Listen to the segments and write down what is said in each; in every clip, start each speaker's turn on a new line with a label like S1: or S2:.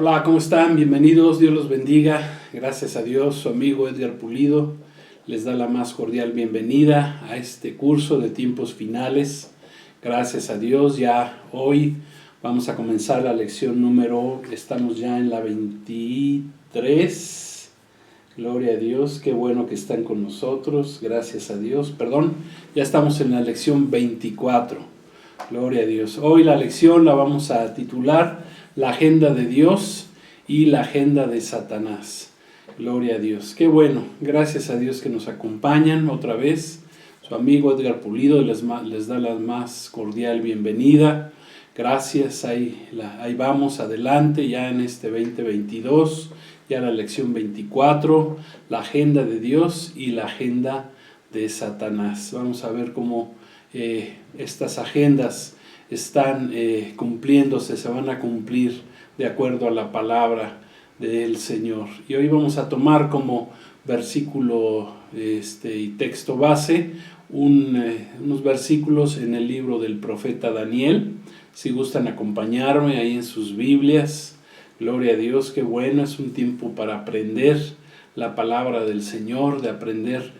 S1: Hola, ¿cómo están? Bienvenidos, Dios los bendiga. Gracias a Dios, su amigo Edgar Pulido les da la más cordial bienvenida a este curso de tiempos finales. Gracias a Dios, ya hoy vamos a comenzar la lección estamos ya en la 23. Gloria a Dios, qué bueno que están con nosotros, gracias a Dios. Ya estamos en la lección 24. Gloria a Dios. Hoy la lección la vamos a titular La agenda de Dios y la agenda de Satanás. Gloria a Dios. Qué bueno. Gracias a Dios que nos acompañan otra vez. Su amigo Edgar Pulido les da la más cordial bienvenida. Gracias. Ahí vamos adelante ya en este 2022. Ya la lección 24. La agenda de Dios y la agenda de Satanás. Vamos a ver cómo estas agendas están cumpliéndose, se van a cumplir de acuerdo a la palabra del Señor. Y hoy vamos a tomar como versículo y texto base unos versículos en el libro del profeta Daniel. Si gustan acompañarme ahí en sus Biblias, gloria a Dios, qué bueno, es un tiempo para aprender la palabra del Señor, de aprender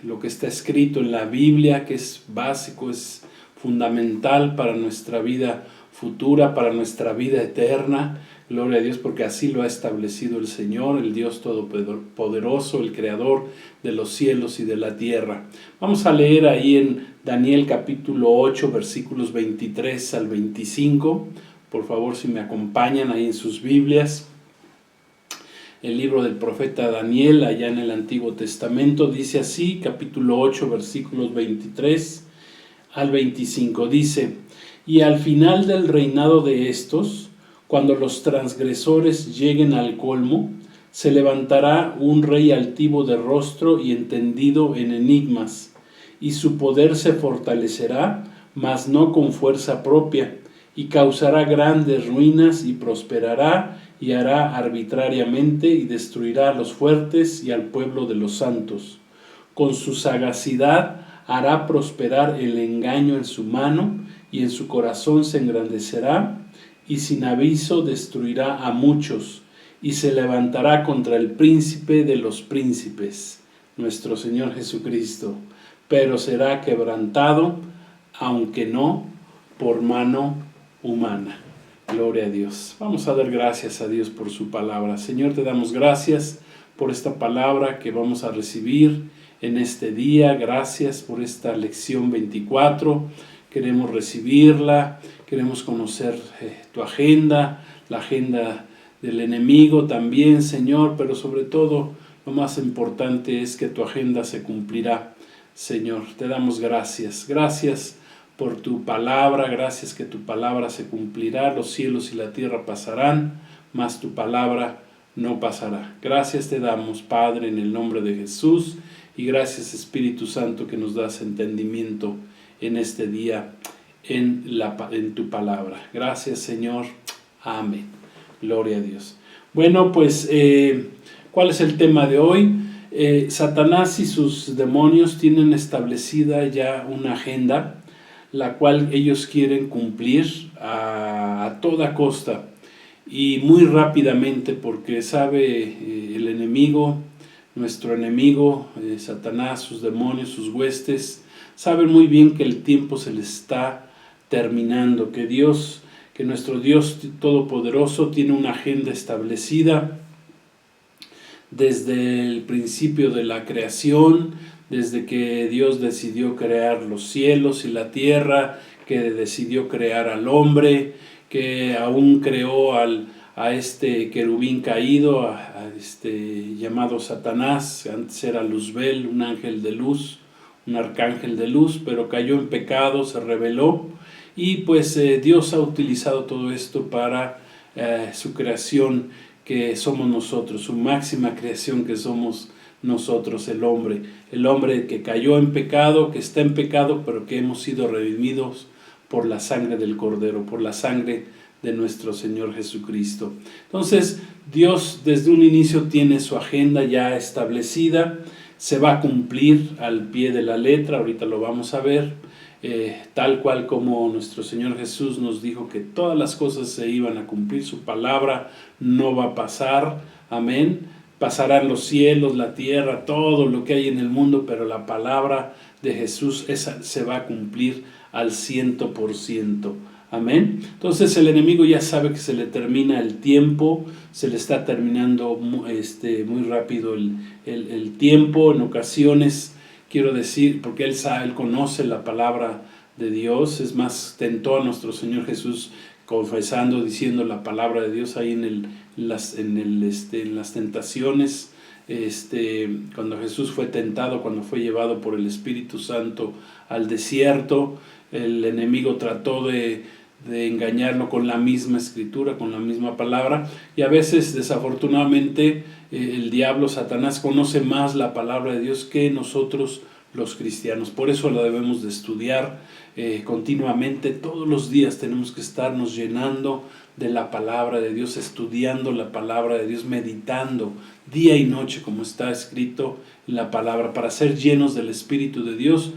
S1: lo que está escrito en la Biblia, que es básico, es fundamental para nuestra vida futura, para nuestra vida eterna. Gloria a Dios, porque así lo ha establecido el Señor, el Dios Todopoderoso, el Creador de los cielos y de la tierra. Vamos a leer ahí en Daniel capítulo 8, versículos 23 al 25. Por favor, si me acompañan ahí en sus Biblias. El libro del profeta Daniel, allá en el Antiguo Testamento, dice así, capítulo 8, versículos 23 al 25. Dice: y al final del reinado de estos, cuando los transgresores lleguen al colmo, se levantará un rey altivo de rostro y entendido en enigmas, y su poder se fortalecerá, mas no con fuerza propia, y causará grandes ruinas y prosperará, y hará arbitrariamente y destruirá a los fuertes y al pueblo de los santos. Con su sagacidad hará prosperar el engaño en su mano, y en su corazón se engrandecerá, y sin aviso destruirá a muchos, y se levantará contra el príncipe de los príncipes, nuestro Señor Jesucristo, pero será quebrantado, aunque no por mano humana. Gloria a Dios. Vamos a dar gracias a Dios por su palabra. Señor, te damos gracias por esta palabra que vamos a recibir en este día. Gracias por esta lección 24. Queremos recibirla, queremos conocer tu agenda, la agenda del enemigo también, Señor, pero sobre todo lo más importante es que tu agenda se cumplirá, Señor. Te damos gracias. Gracias por tu palabra, gracias que tu palabra se cumplirá, los cielos y la tierra pasarán, mas tu palabra no pasará. Gracias te damos, Padre, en el nombre de Jesús, y gracias, Espíritu Santo, que nos das entendimiento en este día, en tu palabra. Gracias, Señor. Amén. Gloria a Dios. Bueno, pues, ¿cuál es el tema de hoy? Satanás y sus demonios tienen establecida ya una agenda, la cual ellos quieren cumplir a toda costa y muy rápidamente, porque sabe el enemigo, nuestro enemigo, Satanás, sus demonios, sus huestes, saben muy bien que el tiempo se les está terminando, que nuestro Dios Todopoderoso tiene una agenda establecida desde el principio de la creación, desde que Dios decidió crear los cielos y la tierra, que decidió crear al hombre, que aún creó a este querubín caído, llamado Satanás. Antes era Luzbel, un ángel de luz, un arcángel de luz, pero cayó en pecado, se rebeló, y pues Dios ha utilizado todo esto para su creación, que somos nosotros, su máxima creación, que somos nosotros, el hombre que cayó en pecado, que está en pecado, pero que hemos sido redimidos por la sangre del Cordero, por la sangre de nuestro Señor Jesucristo. Entonces, Dios desde un inicio tiene su agenda ya establecida, se va a cumplir al pie de la letra, ahorita lo vamos a ver, tal cual como nuestro Señor Jesús nos dijo que todas las cosas se iban a cumplir, su palabra no va a pasar, amén. Pasarán los cielos, la tierra, todo lo que hay en el mundo, pero la palabra de Jesús esa se va a cumplir al 100%. Amén. Entonces el enemigo ya sabe que se le termina el tiempo, se le está terminando muy rápido el tiempo. En ocasiones, quiero decir, porque él conoce la palabra de Dios, es más, tentó a nuestro Señor Jesús confesando, diciendo la palabra de Dios ahí en las tentaciones, cuando Jesús fue tentado, cuando fue llevado por el Espíritu Santo al desierto, el enemigo trató de engañarlo con la misma escritura, con la misma palabra, y a veces desafortunadamente el diablo, Satanás, conoce más la palabra de Dios que nosotros los cristianos. Por eso la debemos de estudiar continuamente. Todos los días tenemos que estarnos llenando de la palabra de Dios, estudiando la palabra de Dios, meditando día y noche como está escrito en la palabra. Para ser llenos del Espíritu de Dios,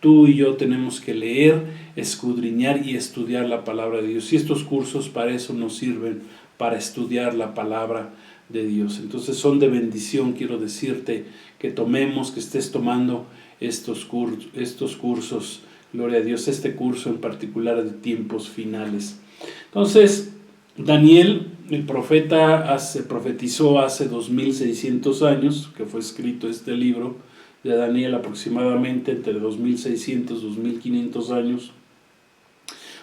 S1: tú y yo tenemos que leer, escudriñar y estudiar la palabra de Dios. Y estos cursos para eso nos sirven, para estudiar la palabra de Dios. Entonces son de bendición, quiero decirte, que tomemos, que estés tomando estos cursos, gloria a Dios, este curso en particular de tiempos finales. Entonces, Daniel, el profeta, profetizó hace 2600 años, que fue escrito este libro de Daniel, aproximadamente entre 2600 y 2500 años.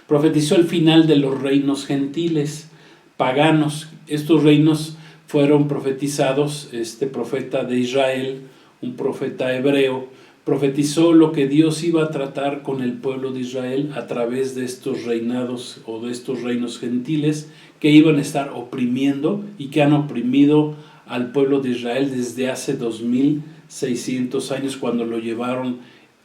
S1: Profetizó el final de los reinos gentiles, paganos. Estos reinos fueron profetizados. Este profeta de Israel, un profeta hebreo, profetizó lo que Dios iba a tratar con el pueblo de Israel a través de estos reinados o de estos reinos gentiles que iban a estar oprimiendo y que han oprimido al pueblo de Israel desde hace 2600 años, cuando lo llevaron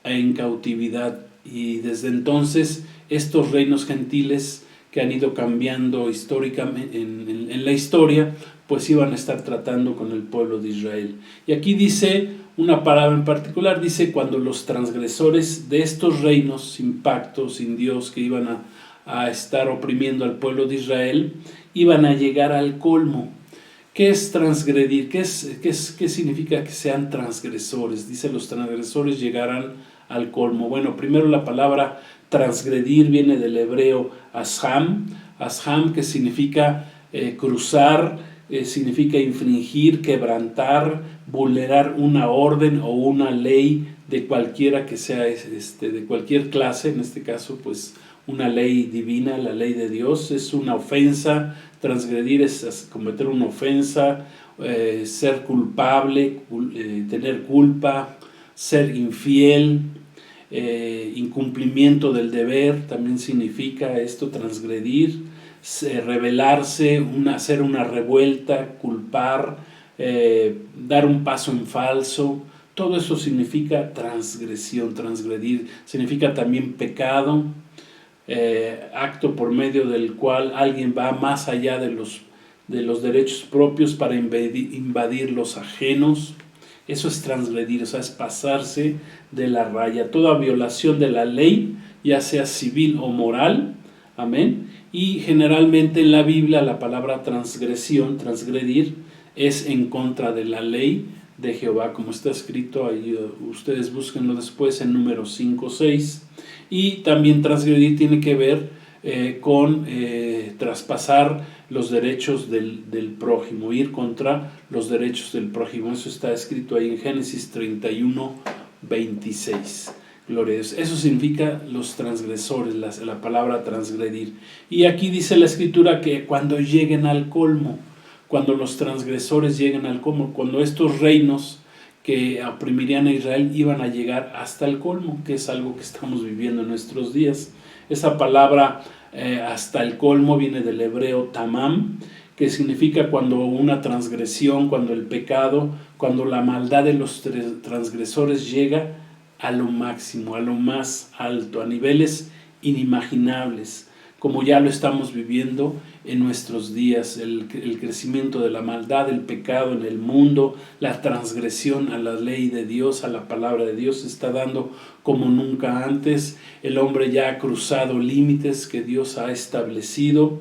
S1: en cautividad. Y desde entonces estos reinos gentiles que han ido cambiando históricamente en la historia, pues iban a estar tratando con el pueblo de Israel. Y aquí dice una palabra en particular, dice cuando los transgresores de estos reinos sin pacto, sin Dios, que iban a estar oprimiendo al pueblo de Israel, iban a llegar al colmo. ¿Qué es transgredir? ¿Qué significa que sean transgresores? Dice, los transgresores llegarán al colmo. Bueno, primero la palabra transgredir viene del hebreo asham, que significa cruzar, significa infringir, quebrantar, vulnerar una orden o una ley de cualquiera que sea, de cualquier clase, en este caso pues una ley divina, la ley de Dios. Es una ofensa. Transgredir es cometer una ofensa, ser culpable, tener culpa, ser infiel, incumplimiento del deber, también significa esto, transgredir, rebelarse, hacer una revuelta, culpar, dar un paso en falso. Todo eso significa transgresión. Transgredir significa también pecado, acto por medio del cual alguien va más allá de los derechos propios para invadir los ajenos. Eso es transgredir, o sea, es pasarse de la raya. Toda violación de la ley, ya sea civil o moral, amén. Y generalmente en la Biblia la palabra transgresión, transgredir, es en contra de la ley de Jehová, como está escrito ahí. Ustedes búsquenlo después en Números 5:6. Y también transgredir tiene que ver con traspasar los derechos del prójimo, ir contra los derechos del prójimo. Eso está escrito ahí en Génesis 31:26. Gloria a Dios. Eso significa los transgresores, la palabra transgredir. Y aquí dice la escritura que cuando lleguen al colmo, cuando los transgresores lleguen al colmo, cuando estos reinos que oprimirían a Israel iban a llegar hasta el colmo, que es algo que estamos viviendo en nuestros días. Esa palabra hasta el colmo viene del hebreo tamam, que significa cuando una transgresión, cuando el pecado, cuando la maldad de los transgresores llega a lo máximo, a lo más alto, a niveles inimaginables. como ya lo estamos viviendo en nuestros días, el crecimiento de la maldad, el pecado en el mundo, la transgresión a la ley de Dios, a la palabra de Dios, se está dando como nunca antes. El hombre ya ha cruzado límites que Dios ha establecido,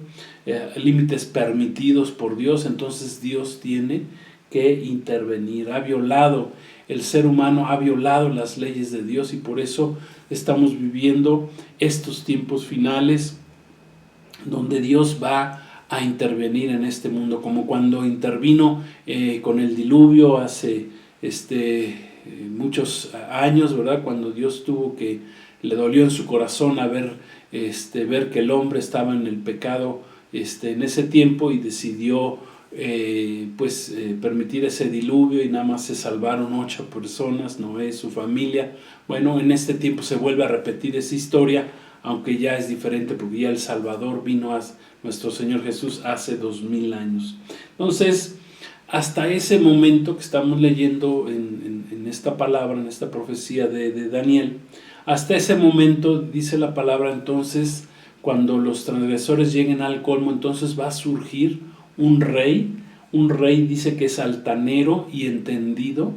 S1: límites permitidos por Dios, entonces Dios tiene que intervenir. El ser humano ha violado las leyes de Dios y por eso estamos viviendo estos tiempos finales donde Dios va a intervenir en este mundo, como cuando intervino con el diluvio hace muchos años, ¿verdad? Cuando Dios le dolió en su corazón a ver que el hombre estaba en el pecado en ese tiempo y decidió permitir ese diluvio y nada más se salvaron 8 personas, Noé y su familia. Bueno, en este tiempo se vuelve a repetir esa historia, aunque ya es diferente porque ya el Salvador vino a nuestro Señor Jesús hace 2000 años. Entonces, hasta ese momento que estamos leyendo en esta palabra, en esta profecía de Daniel, hasta ese momento dice la palabra, entonces, cuando los transgresores lleguen al colmo, entonces va a surgir un rey dice que es altanero y entendido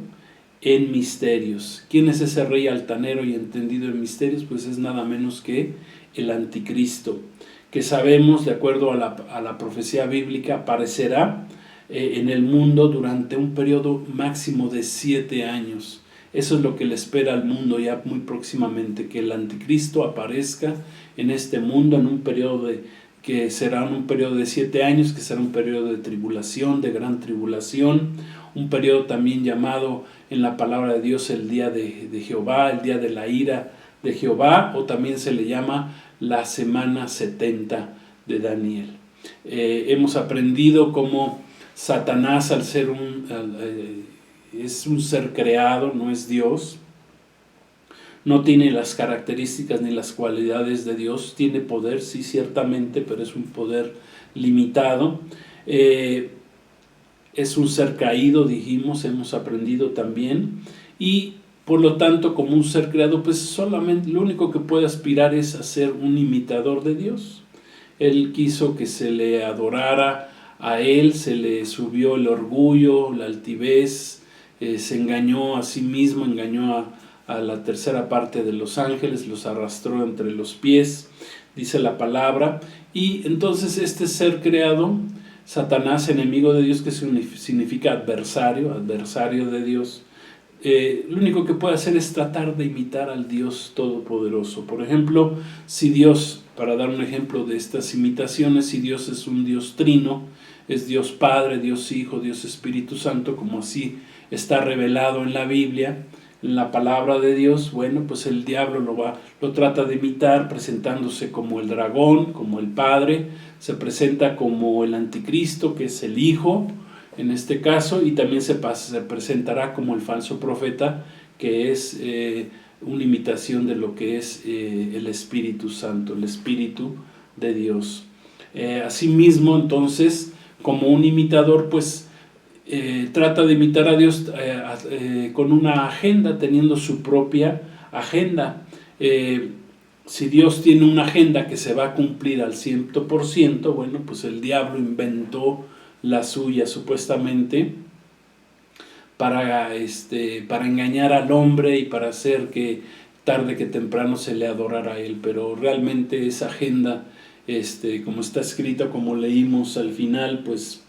S1: en misterios. ¿Quién es ese rey altanero y entendido en misterios? Pues es nada menos que el anticristo, que sabemos, de acuerdo a la profecía bíblica, aparecerá en el mundo durante un periodo máximo de 7 años. Eso es lo que le espera al mundo ya muy próximamente, que el anticristo aparezca en este mundo en un periodo que será un periodo de 7 años, que será un periodo de tribulación, de gran tribulación, un periodo también llamado en la palabra de Dios el día de Jehová, el día de la ira de Jehová, o también se le llama la semana 70 de Daniel. Hemos aprendido cómo Satanás, al ser es un ser creado, no es Dios, no tiene las características ni las cualidades de Dios, tiene poder, sí, ciertamente, pero es un poder limitado. Es un ser caído, dijimos, hemos aprendido también, y por lo tanto, como un ser creado, pues solamente lo único que puede aspirar es a ser un imitador de Dios. Él quiso que se le adorara a él, se le subió el orgullo, la altivez, se engañó a sí mismo, engañó a la tercera parte de los ángeles, los arrastró entre los pies, dice la palabra, y entonces este ser creado, Satanás, enemigo de Dios, que significa adversario de Dios, lo único que puede hacer es tratar de imitar al Dios Todopoderoso. Por ejemplo, si Dios, para dar un ejemplo de estas imitaciones, si Dios es un Dios trino, es Dios Padre, Dios Hijo, Dios Espíritu Santo, como así está revelado en la Biblia, en la palabra de Dios, bueno, pues el diablo lo trata de imitar, presentándose como el dragón, como el padre, se presenta como el anticristo, que es el hijo, en este caso, y también se presentará como el falso profeta, que es una imitación de lo que es el Espíritu Santo, el Espíritu de Dios. Asimismo, entonces, como un imitador, pues trata de imitar a Dios con una agenda, teniendo su propia agenda. Si Dios tiene una agenda que se va a cumplir al 100%, bueno, pues el diablo inventó la suya supuestamente para engañar al hombre y para hacer que tarde que temprano se le adorara a él, pero realmente esa agenda, como está escrita, como leímos al final, pues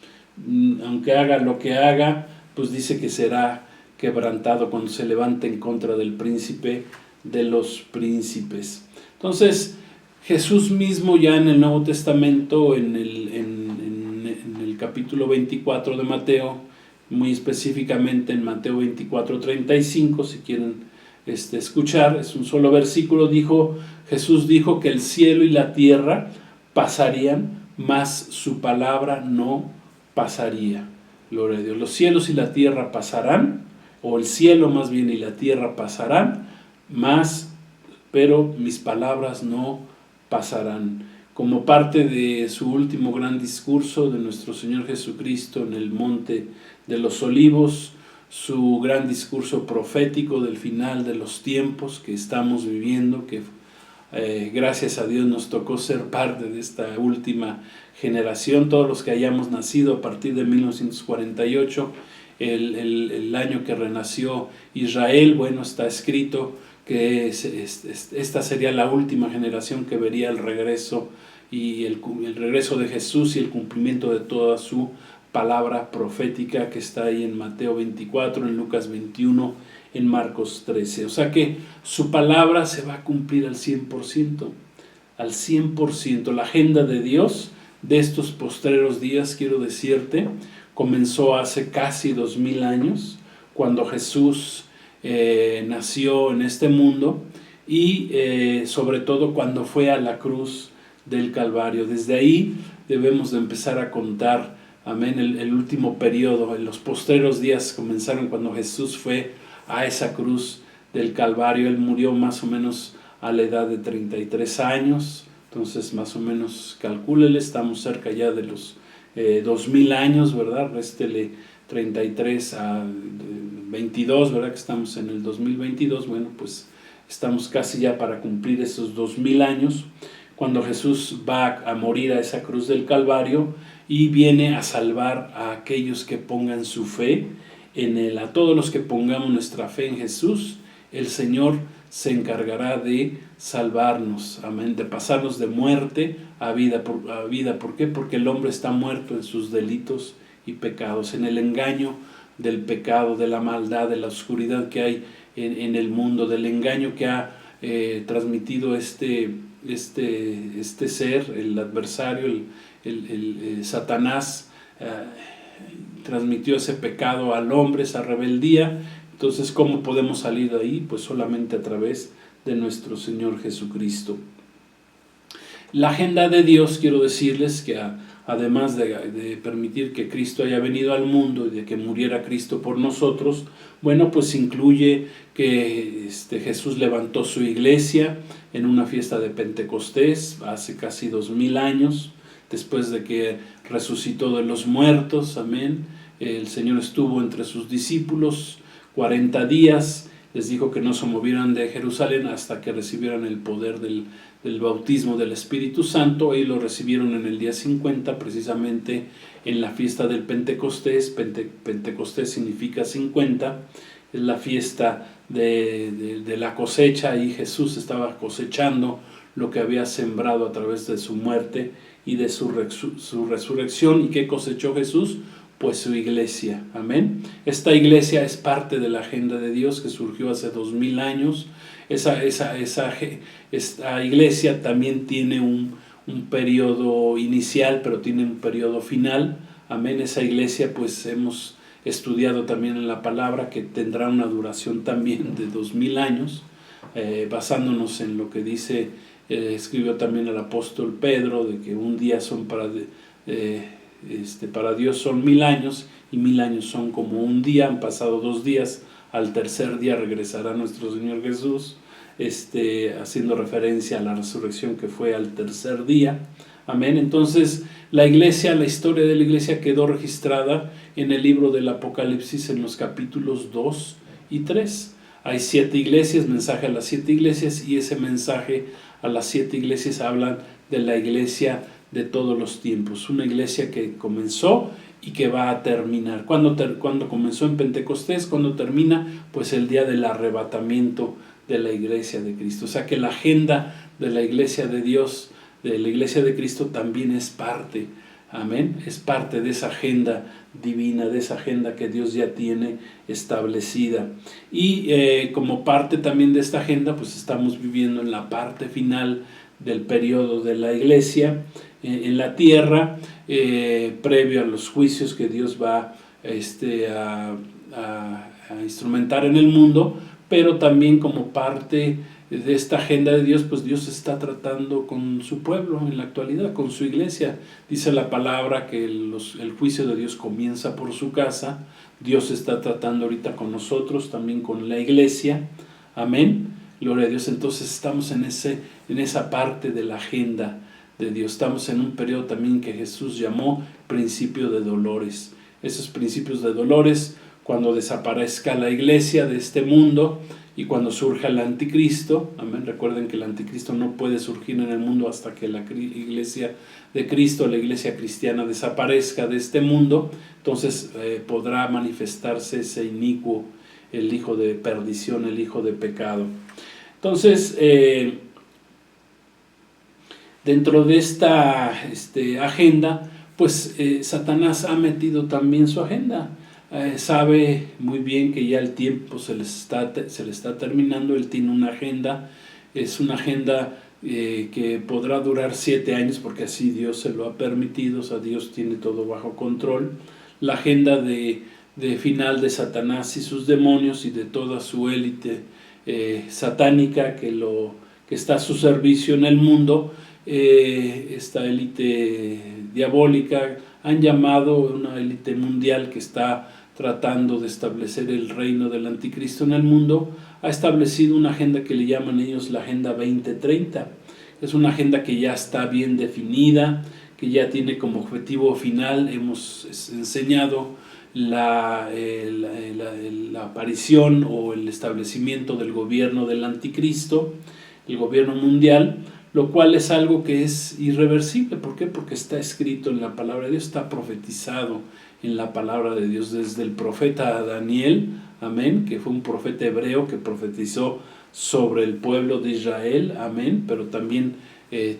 S1: aunque haga lo que haga, pues dice que será quebrantado cuando se levante en contra del príncipe de los príncipes. Entonces, Jesús mismo ya en el Nuevo Testamento, en el capítulo 24 de Mateo, muy específicamente en Mateo 24:35, si quieren escuchar, es un solo versículo, Jesús dijo que el cielo y la tierra pasarían, mas su palabra no pasaría. Gloria a Dios. Los cielos y la tierra pasarán, o el cielo más bien y la tierra pasarán, pero mis palabras no pasarán. Como parte de su último gran discurso de nuestro Señor Jesucristo en el Monte de los Olivos, su gran discurso profético del final de los tiempos que estamos viviendo, que Gracias a Dios nos tocó ser parte de esta última generación, todos los que hayamos nacido a partir de 1948, el año que renació Israel. Bueno, está escrito que esta sería la última generación que vería el regreso y el regreso de Jesús y el cumplimiento de toda su palabra profética que está ahí en Mateo 24, en Lucas 21, en Marcos 13. O sea que su palabra se va a cumplir al 100%, al 100%. La agenda de Dios de estos postreros días, quiero decirte, comenzó hace casi 2000 años, cuando Jesús nació en este mundo y sobre todo cuando fue a la cruz del Calvario. Desde ahí debemos de empezar a contar, amén, el último periodo. Los postreros días comenzaron cuando Jesús fue a esa cruz del Calvario. Él murió más o menos a la edad de 33 años, entonces más o menos calcúlele, estamos cerca ya de los 2000 años, ¿verdad? Réstele 33 a 22, ¿verdad? Que estamos en el 2022, bueno, pues estamos casi ya para cumplir esos 2000 años, cuando Jesús va a morir a esa cruz del Calvario y viene a salvar a aquellos que pongan su fe en Él. A todos los que pongamos nuestra fe en Jesús, el Señor se encargará de salvarnos, amén, de pasarnos de muerte a vida. ¿Por qué? Porque el hombre está muerto en sus delitos y pecados, en el engaño del pecado, de la maldad, de la oscuridad que hay en el mundo, del engaño que ha transmitido este ser, el adversario, el Satanás, transmitió ese pecado al hombre, esa rebeldía. Entonces, ¿cómo podemos salir de ahí? Pues solamente a través de nuestro Señor Jesucristo. La agenda de Dios, quiero decirles que además de permitir que Cristo haya venido al mundo y de que muriera Cristo por nosotros, bueno, pues incluye que Jesús levantó su iglesia en una fiesta de Pentecostés hace casi 2000 años, después de que resucitó de los muertos, amén. El Señor estuvo entre sus discípulos 40 días, les dijo que no se movieran de Jerusalén hasta que recibieran el poder del bautismo del Espíritu Santo, y lo recibieron en el día 50, precisamente en la fiesta del Pentecostés. Pentecostés significa 50, es la fiesta de la cosecha, y Jesús estaba cosechando lo que había sembrado a través de su muerte y de su resurrección. ¿Y qué cosechó Jesús? Pues su iglesia, amén. Esta iglesia es parte de la agenda de Dios que surgió hace 2000 años. Esta iglesia también tiene un periodo inicial, pero tiene un periodo final, amén. Esa iglesia, pues hemos estudiado también en la palabra que tendrá una duración también de 2000 años, basándonos en lo que dice, escribió también el apóstol Pedro, de que un día son para Dios son 1000 años, y 1000 años son como un día. Han pasado 2 días, al tercer día regresará nuestro Señor Jesús, haciendo referencia a la resurrección que fue al tercer día, amén. Entonces la iglesia, la historia de la iglesia quedó registrada en el libro del Apocalipsis, en los capítulos 2 y 3. Hay 7 iglesias, mensaje a las 7 iglesias, y ese mensaje a las 7 iglesias hablan de la iglesia de todos los tiempos, una iglesia que comenzó y que va a terminar. ¿Cuándo comenzó en Pentecostés? ¿Cuándo termina? Pues el día del arrebatamiento de la iglesia de Cristo. O sea que la agenda de la iglesia de Dios, de la iglesia de Cristo, también es parte, amén, es parte de esa agenda divina, de esa agenda que Dios ya tiene establecida. Y como parte también de esta agenda, pues estamos viviendo en la parte final del periodo de la iglesia en la tierra, previo a los juicios que Dios va a instrumentar en el mundo, pero también como parte de esta agenda de Dios, pues Dios está tratando con su pueblo en la actualidad, con su iglesia. Dice la palabra que el juicio de Dios comienza por su casa. Dios está tratando ahorita con nosotros, también con la iglesia, amén, gloria a Dios. Entonces estamos en esa parte de la agenda de Dios. Estamos en un periodo también que Jesús llamó principio de dolores. Esos principios de dolores, cuando desaparezca la iglesia de este mundo y cuando surja el anticristo, amén, recuerden que el anticristo no puede surgir en el mundo hasta que la iglesia de Cristo, la iglesia cristiana, desaparezca de este mundo. Entonces podrá manifestarse ese inicuo, el hijo de perdición, el hijo de pecado. Entonces, dentro de esta agenda, pues Satanás ha metido también su agenda. Sabe muy bien que ya el tiempo se le está terminando. Él tiene una agenda, es una agenda que podrá durar 7 años, porque así Dios se lo ha permitido. O sea, Dios tiene todo bajo control. La agenda de final de Satanás y sus demonios y de toda su élite satánica que está a su servicio en el mundo, esta élite diabólica, han llamado una élite mundial que está tratando de establecer el reino del anticristo en el mundo, ha establecido una agenda que le llaman ellos la Agenda 2030. Es una agenda que ya está bien definida, que ya tiene como objetivo final, hemos enseñado la aparición o el establecimiento del gobierno del anticristo, el gobierno mundial, lo cual es algo que es irreversible. ¿Por qué? Porque está escrito en la palabra de Dios, está profetizado en la palabra de Dios desde el profeta Daniel, amén, que fue un profeta hebreo que profetizó sobre el pueblo de Israel, amén, pero también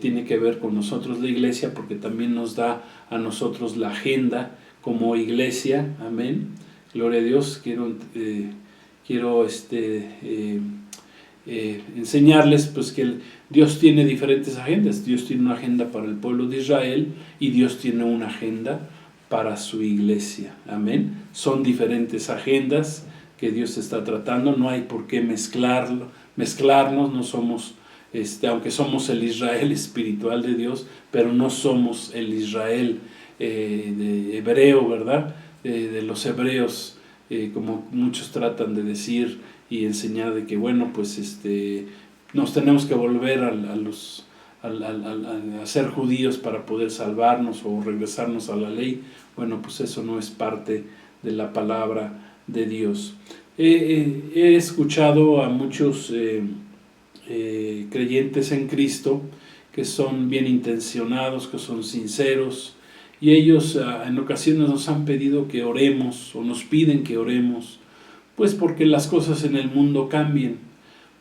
S1: tiene que ver con nosotros la iglesia, porque también nos da a nosotros la agenda como iglesia, amén, gloria a Dios. Quiero enseñarles pues que Dios tiene diferentes agendas. Dios tiene una agenda para el pueblo de Israel y Dios tiene una agenda para su iglesia, amén. Son diferentes agendas que Dios está tratando, no hay por qué mezclarnos, no somos, aunque somos el Israel espiritual de Dios, pero no somos el Israel de hebreo, ¿verdad? De los hebreos, como muchos tratan de decir y enseñar de que, bueno, pues nos tenemos que volver a ser judíos para poder salvarnos o regresarnos a la ley. Bueno, pues eso no es parte de la palabra de Dios. He escuchado a muchos creyentes en Cristo que son bien intencionados, que son sinceros, y ellos en ocasiones nos han pedido que oremos o nos piden que oremos, pues porque las cosas en el mundo cambien,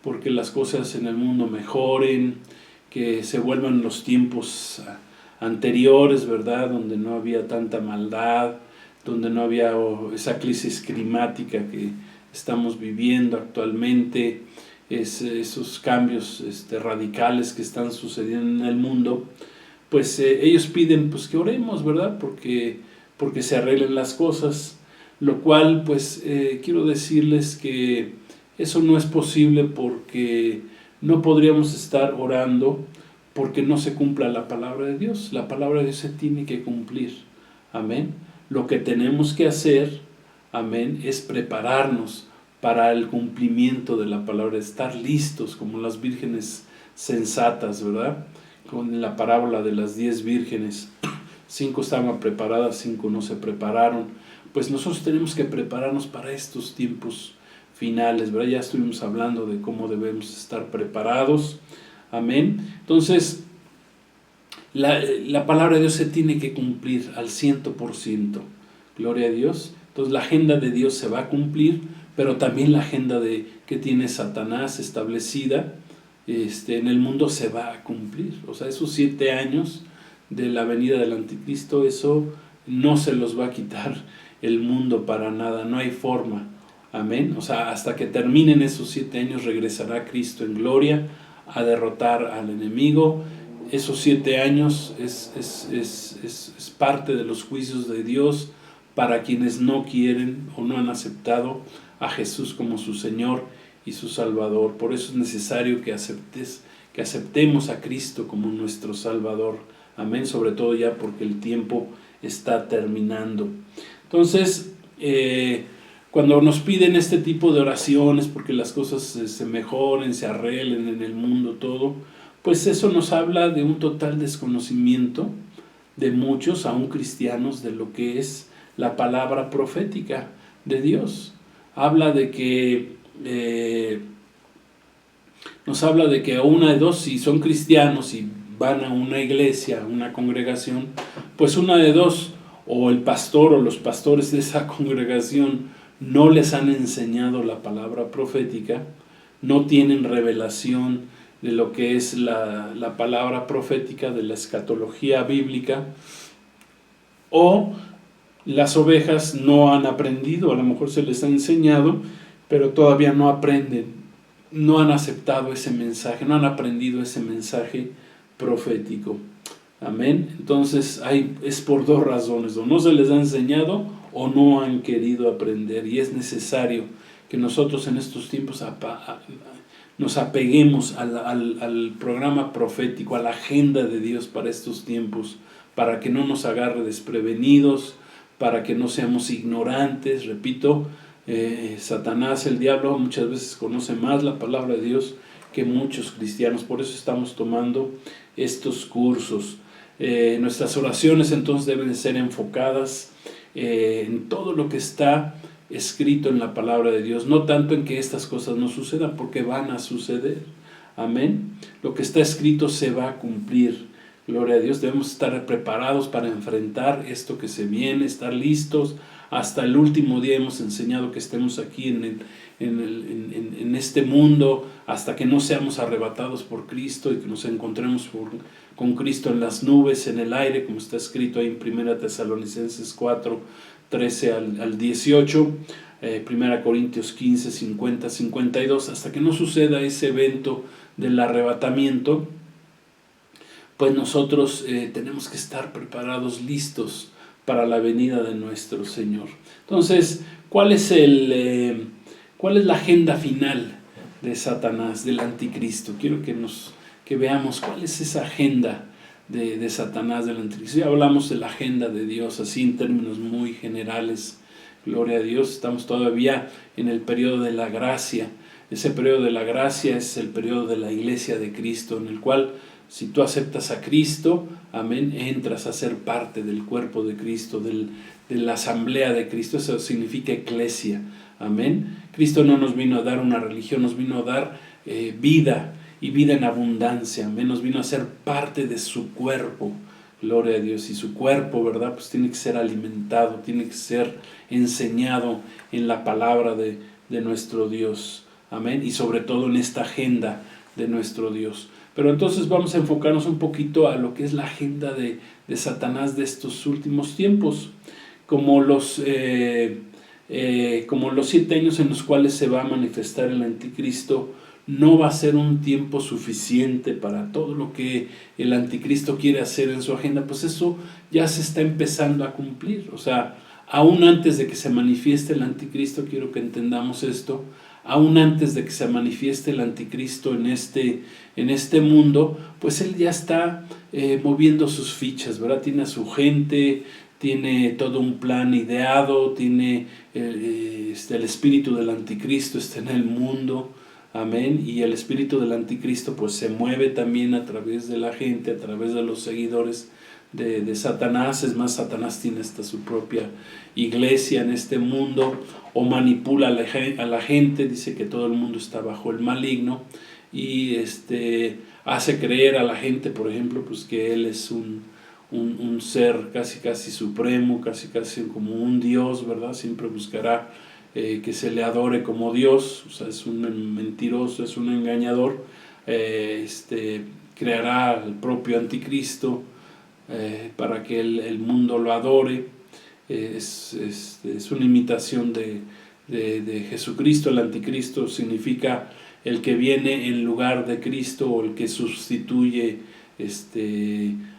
S1: porque las cosas en el mundo mejoren, que se vuelvan los tiempos anteriores, ¿verdad? Donde no había tanta maldad, donde no había esa crisis climática que estamos viviendo actualmente, esos cambios radicales que están sucediendo en el mundo. Pues ellos piden pues que oremos, ¿verdad? Porque se arreglen las cosas, lo cual pues quiero decirles que eso no es posible, porque no podríamos estar orando porque no se cumpla la palabra de Dios. La palabra de Dios se tiene que cumplir, amén. Lo que tenemos que hacer, amén, es prepararnos para el cumplimiento de la palabra, estar listos como las vírgenes sensatas, ¿verdad? Con la parábola de las 10 vírgenes, 5 estaban preparadas, 5 no se prepararon. Pues nosotros tenemos que prepararnos para estos tiempos finales, ¿verdad? Ya estuvimos hablando de cómo debemos estar preparados, amén. Entonces, la palabra de Dios se tiene que cumplir al 100%, gloria a Dios. Entonces la agenda de Dios se va a cumplir, pero también la agenda que tiene Satanás establecida en el mundo se va a cumplir. O sea, esos 7 años de la venida del anticristo, eso no se los va a quitar el mundo para nada, no hay forma, amén. O sea, hasta que terminen esos 7 años regresará Cristo en gloria a derrotar al enemigo. Esos 7 años es parte de los juicios de Dios para quienes no quieren o no han aceptado a Jesús como su Señor y su Salvador. Por eso es necesario que aceptemos a Cristo como nuestro Salvador, amén, sobre todo ya porque el tiempo está terminando. Entonces, cuando nos piden este tipo de oraciones porque las cosas se mejoren, se arreglen en el mundo todo, pues eso nos habla de un total desconocimiento de muchos, aún cristianos, de lo que es la palabra profética de Dios. Habla de que nos habla de que a una de dos, si son cristianos y van a una iglesia, a una congregación, pues una de dos, o el pastor o los pastores de esa congregación no les han enseñado la palabra profética, no tienen revelación de lo que es la palabra profética, de la escatología bíblica, o las ovejas no han aprendido, a lo mejor se les ha enseñado, pero todavía no aprenden, no han aceptado ese mensaje, no han aprendido ese mensaje profético. Amén. Entonces es por dos razones: o no se les ha enseñado o no han querido aprender, y es necesario que nosotros en estos tiempos nos apeguemos al programa profético, a la agenda de Dios para estos tiempos, para que no nos agarre desprevenidos, para que no seamos ignorantes. Repito, Satanás, el diablo, muchas veces conoce más la palabra de Dios que muchos cristianos. Por eso estamos tomando estos cursos. Nuestras oraciones entonces deben de ser enfocadas en todo lo que está escrito en la palabra de Dios, no tanto en que estas cosas no sucedan, porque van a suceder. Amén. Lo que está escrito se va a cumplir. Gloria a Dios. Debemos estar preparados para enfrentar esto que se viene, estar listos. Hasta el último día hemos enseñado que estemos aquí en este mundo hasta que no seamos arrebatados por Cristo y que nos encontremos con Cristo en las nubes, en el aire, como está escrito ahí en 1 Tesalonicenses 4, 13 al 18, 1 Corintios 15, 50, 52, hasta que no suceda ese evento del arrebatamiento, pues nosotros tenemos que estar preparados, listos para la venida de nuestro Señor. Entonces, ¿cuál es la agenda final de Satanás, del anticristo? Quiero que veamos cuál es esa agenda de Satanás, del anticristo. Ya hablamos de la agenda de Dios, así en términos muy generales. Gloria a Dios. Estamos todavía en el periodo de la gracia. Ese periodo de la gracia es el periodo de la iglesia de Cristo, en el cual, si tú aceptas a Cristo, amén, entras a ser parte del cuerpo de Cristo, de la asamblea de Cristo. Eso significa eclesia, amén. Cristo no nos vino a dar una religión, nos vino a dar vida, y vida en abundancia, amén. Nos vino a ser parte de su cuerpo, gloria a Dios. Y su cuerpo, ¿verdad? Pues tiene que ser alimentado, tiene que ser enseñado en la palabra de nuestro Dios, amén. Y sobre todo en esta agenda de nuestro Dios. Pero entonces vamos a enfocarnos un poquito a lo que es la agenda de Satanás de estos últimos tiempos, como los 7 años en los cuales se va a manifestar el anticristo. No va a ser un tiempo suficiente para todo lo que el anticristo quiere hacer en su agenda, pues eso ya se está empezando a cumplir. O sea, aún antes de que se manifieste el anticristo, quiero que entendamos esto, aún antes de que se manifieste el anticristo en este mundo, pues él ya está moviendo sus fichas, ¿verdad? Tiene a su gente, tiene todo un plan ideado, tiene el espíritu del anticristo está en el mundo, amén, y el espíritu del anticristo pues se mueve también a través de la gente, a través de los seguidores de Satanás. Es más, Satanás tiene hasta su propia iglesia en este mundo, o manipula a la gente, dice que todo el mundo está bajo el maligno, y hace creer a la gente, por ejemplo, pues que él es un ser casi supremo, casi como un Dios, ¿verdad? Siempre buscará que se le adore como Dios. O sea, es un mentiroso, es un engañador. Creará al propio anticristo para que el mundo lo adore. Es una imitación de Jesucristo. El anticristo significa el que viene en lugar de Cristo, o el que sustituye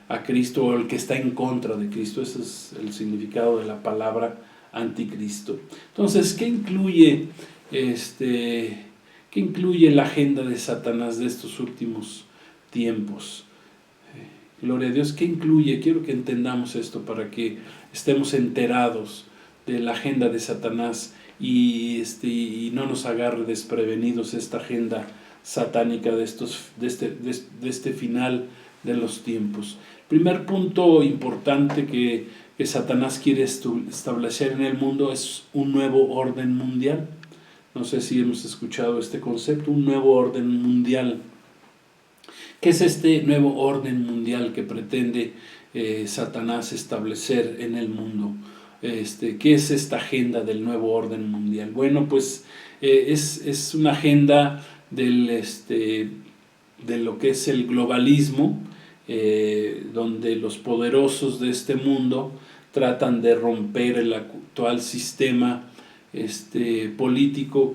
S1: a Cristo, o el que está en contra de Cristo. Ese es el significado de la palabra anticristo. Entonces, ¿qué incluye la agenda de Satanás de estos últimos tiempos? Gloria a Dios. ¿Qué incluye? Quiero que entendamos esto para que estemos enterados de la agenda de Satanás y no nos agarre desprevenidos esta agenda satánica de este final de los tiempos. Primer punto importante que Satanás quiere establecer en el mundo es un nuevo orden mundial. No sé si hemos escuchado este concepto, un nuevo orden mundial. ¿Qué es este nuevo orden mundial que pretende Satanás establecer en el mundo? ¿Qué es esta agenda del nuevo orden mundial? Bueno, pues es una agenda de lo que es el globalismo, donde los poderosos de este mundo tratan de romper el actual sistema político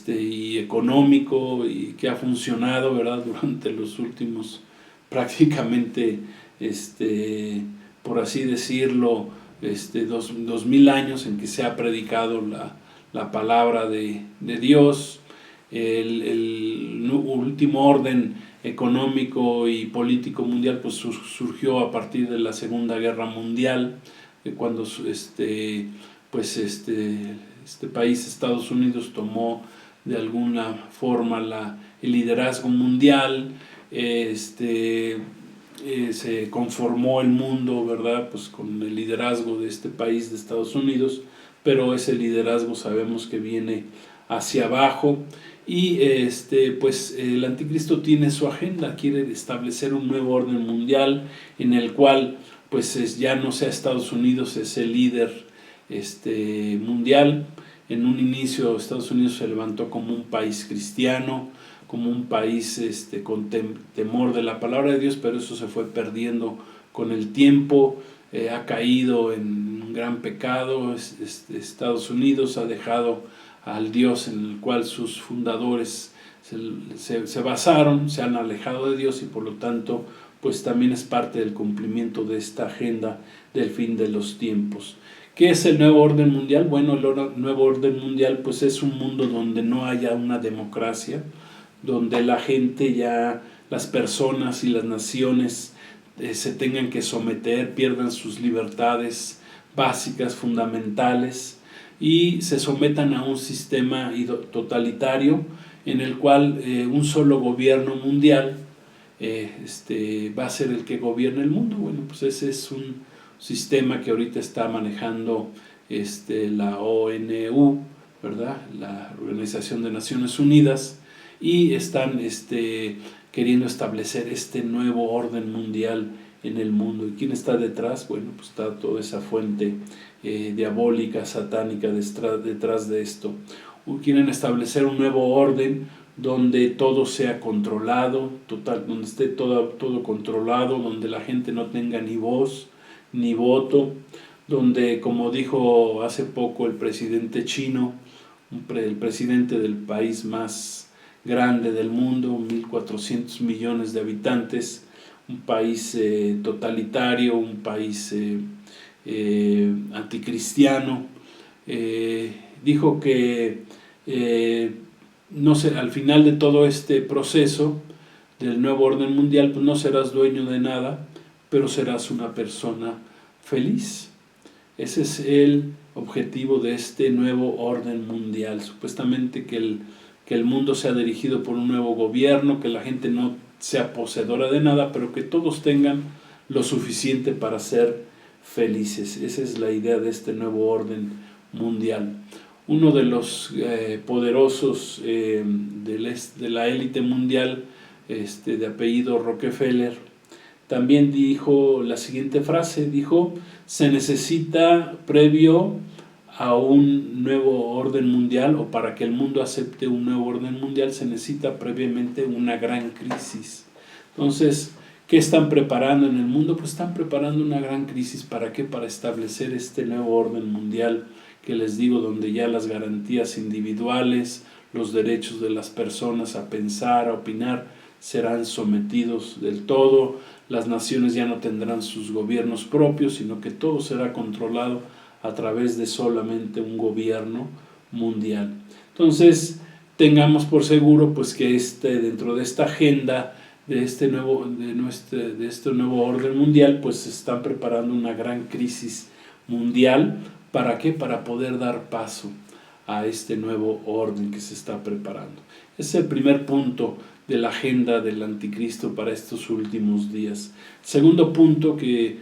S1: y económico y que ha funcionado, ¿verdad?, durante los últimos prácticamente por así decirlo 2000 años en que se ha predicado la palabra de Dios. El último orden económico y político mundial pues surgió a partir de la Segunda Guerra Mundial, cuando este país, Estados Unidos, tomó de alguna forma el liderazgo mundial. Se conformó el mundo, ¿verdad?, pues con el liderazgo de este país, de Estados Unidos, pero ese liderazgo sabemos que viene hacia abajo y pues el anticristo tiene su agenda, quiere establecer un nuevo orden mundial en el cual pues ya no sea Estados Unidos ese líder mundial. En un inicio Estados Unidos se levantó como un país cristiano, como un país con temor de la palabra de Dios, pero eso se fue perdiendo con el tiempo, ha caído en un gran pecado. Estados Unidos ha dejado al Dios en el cual sus fundadores se basaron, se han alejado de Dios y por lo tanto pues también es parte del cumplimiento de esta agenda del fin de los tiempos. ¿Qué es el nuevo orden mundial? Bueno, el nuevo orden mundial pues es un mundo donde no haya una democracia, donde la gente ya, las personas y las naciones se tengan que someter, pierdan sus libertades básicas, fundamentales, y se sometan a un sistema totalitario en el cual un solo gobierno mundial va a ser el que gobierne el mundo. Bueno, pues ese es un sistema que ahorita está manejando la ONU, ¿verdad?, la Organización de Naciones Unidas, y están queriendo establecer este nuevo orden mundial en el mundo. ¿Y quién está detrás? Bueno, pues está toda esa fuente diabólica, satánica detrás de esto. Quieren establecer un nuevo orden donde todo sea controlado, donde esté todo controlado, donde la gente no tenga ni voz ni voto, donde, como dijo hace poco el presidente chino, el presidente del país más grande del mundo, 1.400 millones de habitantes, un país totalitario, un país anticristiano, dijo que no sé, al final de todo este proceso del nuevo orden mundial, pues no serás dueño de nada, pero serás una persona feliz. Ese es el objetivo de este nuevo orden mundial. Supuestamente que el mundo sea dirigido por un nuevo gobierno, que la gente no sea poseedora de nada, pero que todos tengan lo suficiente para ser felices. Esa es la idea de este nuevo orden mundial. Uno de los poderosos de la élite mundial, de apellido Rockefeller, también dijo la siguiente frase, dijo: se necesita previo a un nuevo orden mundial, o para que el mundo acepte un nuevo orden mundial, se necesita previamente una gran crisis. Entonces, ¿qué están preparando en el mundo? Pues están preparando una gran crisis. ¿Para qué? Para establecer este nuevo orden mundial que les digo, donde ya las garantías individuales, los derechos de las personas a pensar, a opinar, serán sometidos del todo. Las naciones ya no tendrán sus gobiernos propios, sino que todo será controlado a través de solamente un gobierno mundial. Entonces, tengamos por seguro pues que dentro de esta agenda de este nuevo orden mundial, pues se están preparando una gran crisis mundial. ¿Para qué? Para poder dar paso a este nuevo orden que se está preparando. Ese es el primer punto de la agenda del anticristo para estos últimos días. Segundo punto que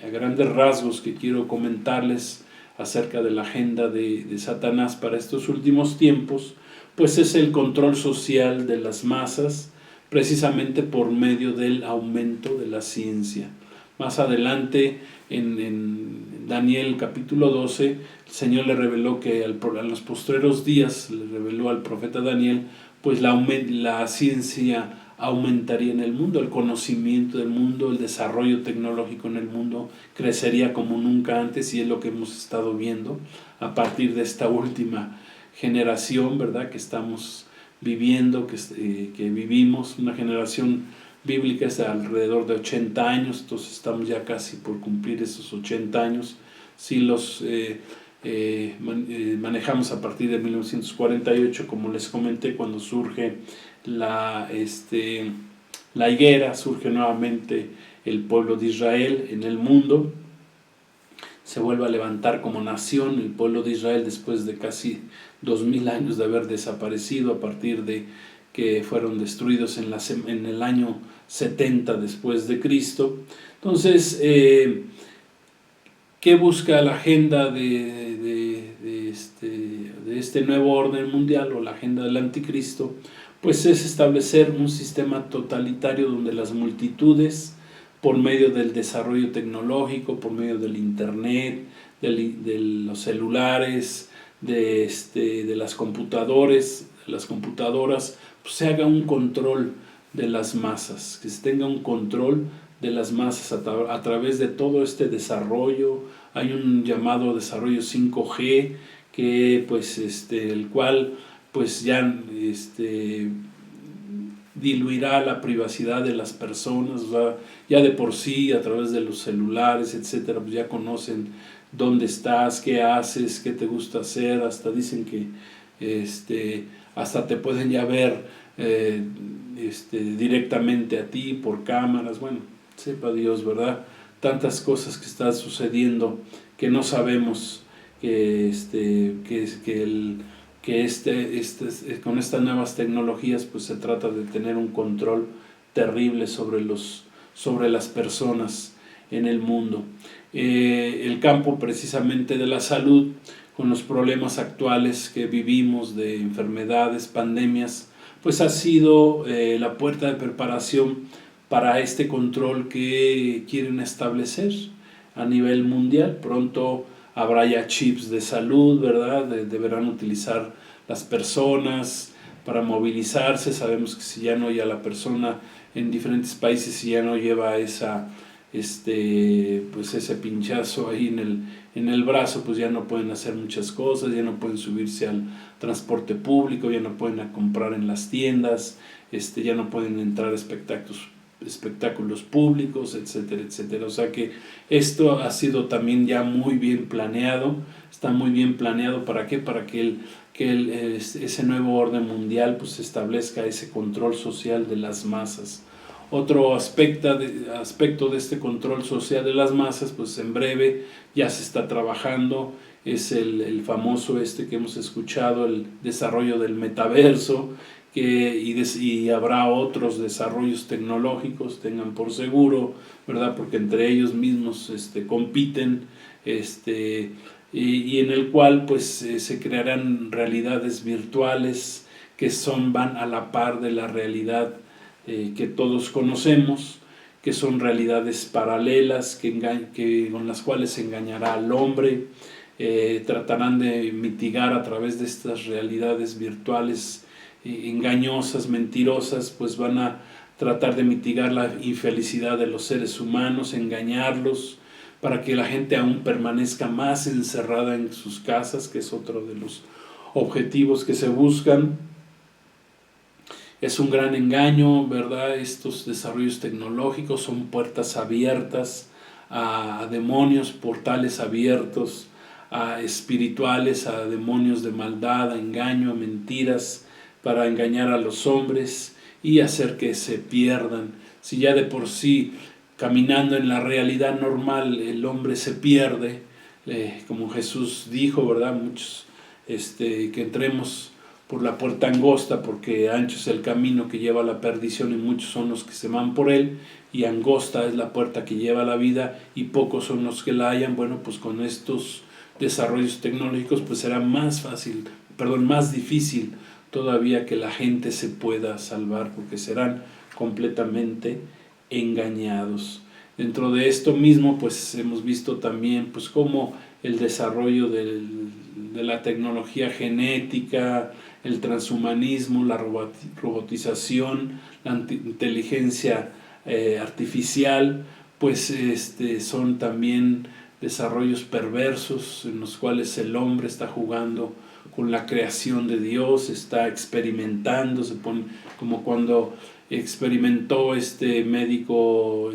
S1: a grandes rasgos que quiero comentarles acerca de la agenda de Satanás para estos últimos tiempos, pues es el control social de las masas, precisamente por medio del aumento de la ciencia. Más adelante, en Daniel capítulo 12, el Señor le reveló que en los postreros días, le reveló al profeta Daniel, pues la ciencia aumentaría en el mundo, el conocimiento del mundo, el desarrollo tecnológico en el mundo crecería como nunca antes, y es lo que hemos estado viendo a partir de esta última generación, ¿verdad?, que estamos viviendo, que vivimos, una generación bíblica es de alrededor de 80 años, entonces estamos ya casi por cumplir esos 80 años. Si los manejamos a partir de 1948, como les comenté, cuando surge la higuera, surge nuevamente el pueblo de Israel en el mundo, se vuelve a levantar como nación el pueblo de Israel después de casi 2000 años de haber desaparecido, a partir de que fueron destruidos en el año 70 después de Cristo. Entonces, ¿qué busca la agenda de este nuevo orden mundial, o la agenda del anticristo? Pues es establecer un sistema totalitario donde las multitudes, por medio del desarrollo tecnológico, por medio del internet, de los celulares, de las computadoras, pues se haga un control de las masas, que se tenga un control de las masas a través de todo este desarrollo. Hay un llamado desarrollo 5G, que pues el cual pues ya diluirá la privacidad de las personas. O sea, ya de por sí, a través de los celulares, etcétera, pues ya conocen dónde estás, qué haces, qué te gusta hacer. Hasta dicen que hasta te pueden ya ver directamente a ti por cámaras. Bueno, sepa Dios, ¿verdad?, tantas cosas que están sucediendo que no sabemos, con estas nuevas tecnologías pues se trata de tener un control terrible sobre las personas en el mundo. El campo precisamente de la salud, con los problemas actuales que vivimos de enfermedades, pandemias, pues ha sido la puerta de preparación para este control que quieren establecer a nivel mundial. Pronto habrá ya chips de salud, ¿verdad? Deberán utilizar las personas para movilizarse. Sabemos que si ya no, ya la persona en diferentes países, si ya no lleva pues ese pinchazo ahí en el brazo, pues ya no pueden hacer muchas cosas, ya no pueden subirse al transporte público, ya no pueden comprar en las tiendas, ya no pueden entrar a espectáculos públicos, etcétera, etcétera. O sea que esto ha sido también ya muy bien planeado, está muy bien planeado. ¿Para qué? Para que ese nuevo orden mundial pues establezca ese control social de las masas. Otro aspecto de este control social de las masas, pues en breve ya se está trabajando, es el famoso que hemos escuchado, el desarrollo del metaverso, y habrá otros desarrollos tecnológicos, tengan por seguro, ¿verdad?, porque entre ellos mismos compiten, y en el cual pues se crearán realidades virtuales que van a la par de la realidad que todos conocemos, que son realidades paralelas con las cuales se engañará al hombre. Tratarán de mitigar a través de estas realidades virtuales engañosas, mentirosas, pues van a tratar de mitigar la infelicidad de los seres humanos, engañarlos, para que la gente aún permanezca más encerrada en sus casas, que es otro de los objetivos que se buscan. Es un gran engaño, ¿verdad? Estos desarrollos tecnológicos son puertas abiertas a demonios, portales abiertos a espirituales, a demonios de maldad, a engaño, a mentiras, para engañar a los hombres y hacer que se pierdan. Si ya de por sí, caminando en la realidad normal, el hombre se pierde, como Jesús dijo, ¿verdad?, muchos, que entremos por la puerta angosta, porque ancho es el camino que lleva a la perdición y muchos son los que se van por él, y angosta es la puerta que lleva a la vida y pocos son los que la hallan. Bueno, pues con estos desarrollos tecnológicos, pues será más difícil todavía que la gente se pueda salvar, porque serán completamente engañados. Dentro de esto mismo, pues hemos visto también pues cómo el desarrollo de la tecnología genética, el transhumanismo, la robotización, la inteligencia artificial, pues son también desarrollos perversos en los cuales el hombre está jugando con la creación de Dios, está experimentando, se pone como cuando experimentó este médico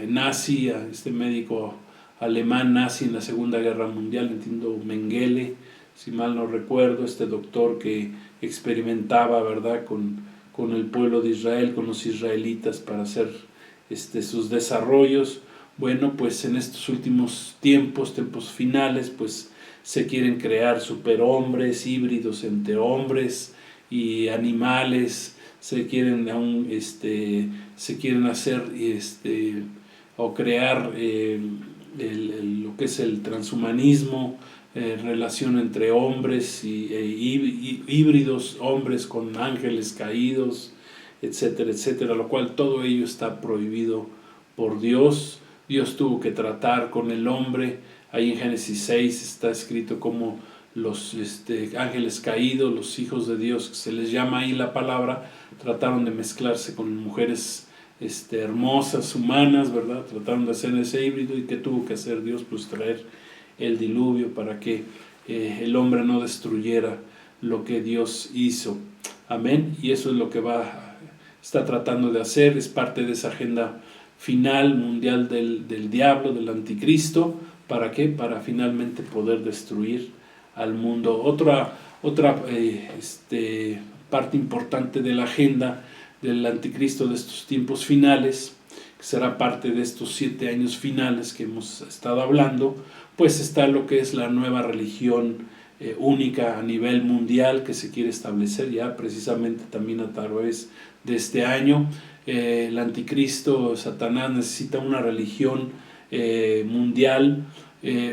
S1: nazi, este médico alemán nazi en la Segunda Guerra Mundial, entiendo Mengele, si mal no recuerdo, este doctor que experimentaba, ¿verdad?, con el pueblo de Israel, con los israelitas para hacer sus desarrollos. Bueno, pues en estos últimos tiempos finales, pues se quieren crear superhombres, híbridos entre hombres y animales, se quieren hacer o crear lo que es el transhumanismo, relación entre hombres y híbridos, hombres con ángeles caídos, etcétera, etcétera, lo cual todo ello está prohibido por Dios. Dios tuvo que tratar con el hombre. Ahí en Génesis 6 está escrito como los ángeles caídos, los hijos de Dios, que se les llama ahí la palabra, trataron de mezclarse con mujeres hermosas, humanas, ¿verdad? Trataron de hacer ese híbrido. ¿Y qué tuvo que hacer Dios? Pues traer el diluvio para que el hombre no destruyera lo que Dios hizo. Amén. Y eso es lo que está tratando de hacer, es parte de esa agenda final mundial del diablo, del anticristo. ¿Para qué? Para finalmente poder destruir al mundo. Otra parte importante de la agenda del anticristo de estos tiempos finales, que será parte de estos 7 años finales que hemos estado hablando, pues está lo que es la nueva religión única a nivel mundial que se quiere establecer ya precisamente también a través de este año. El anticristo, Satanás, necesita una religión mundial,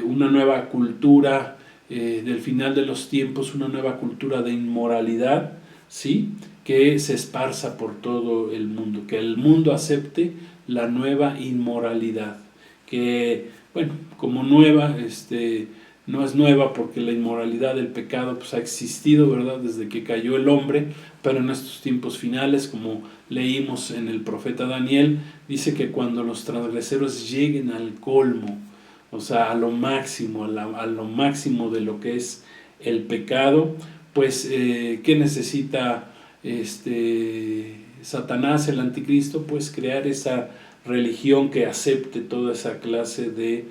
S1: una nueva cultura del final de los tiempos, una nueva cultura de inmoralidad, ¿sí?, que se esparza por todo el mundo, que el mundo acepte la nueva inmoralidad, que, bueno, como nueva, no es nueva porque la inmoralidad, el pecado, pues ha existido, ¿verdad?, desde que cayó el hombre, pero en estos tiempos finales, como leímos en el profeta Daniel, dice que cuando los transgresores lleguen al colmo, o sea, a lo máximo de lo que es el pecado, pues, ¿qué necesita Satanás, el anticristo? Pues crear esa religión que acepte toda esa clase de